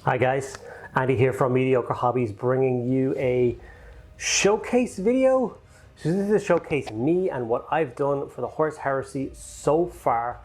Hi guys, Andy here from Mediocre Hobbies, bringing you a showcase video. So this is to showcase me and what I've done for the Horus Heresy so far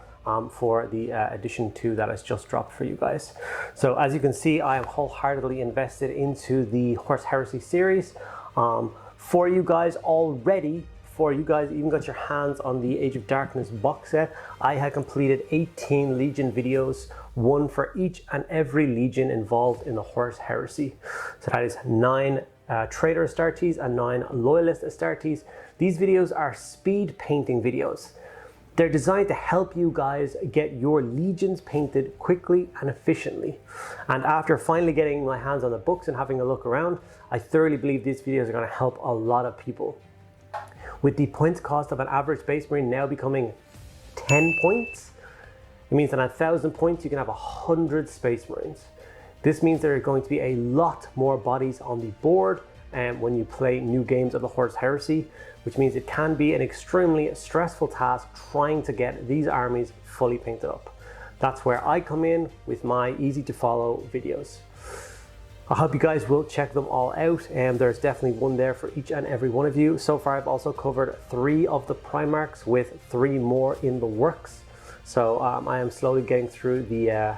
for the edition 2 that has just dropped for you guys. So as you can see, I am wholeheartedly invested into the Horus Heresy series. For you guys already, before you guys even got your hands on the Age of Darkness box set, I had completed 18 Legion videos, one for each and every Legion involved in the Horus Heresy. So that is 9 Traitor Astartes and 9 Loyalist Astartes. These videos are speed painting videos. They're designed to help you guys get your legions painted quickly and efficiently. And after finally getting my hands on the books and having a look around, I thoroughly believe these videos are going to help a lot of people. With the points cost of an average Space Marine now becoming 10 points, it means that at 1,000 points you can have 100 Space Marines. This means there are going to be a lot more bodies on the board when you play new games of the Horus Heresy, which means it can be an extremely stressful task trying to get these armies fully painted up. That's where I come in with my easy to follow videos. I hope you guys will check them all out, and there's definitely one there for each and every one of you. So far I've also covered 3 of the Primarchs with 3 more in the works. So I am slowly getting through the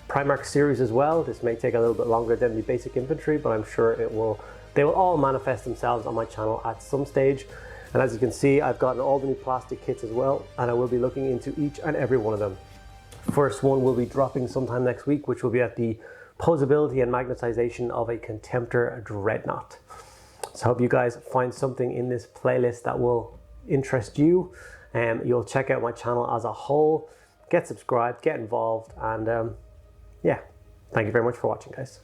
Primarch series as well. This may take a little bit longer than the basic infantry, but I'm sure they will all manifest themselves on my channel at some stage. And as you can see, I've gotten all the new plastic kits as well, and I will be looking into each and every one of them. First one will be dropping sometime next week, which will be at the posability and magnetization of a Contemptor Dreadnought. So I hope you guys find something in this playlist that will interest you. You'll check out my channel as a whole, get subscribed, get involved, and yeah, thank you very much for watching, guys.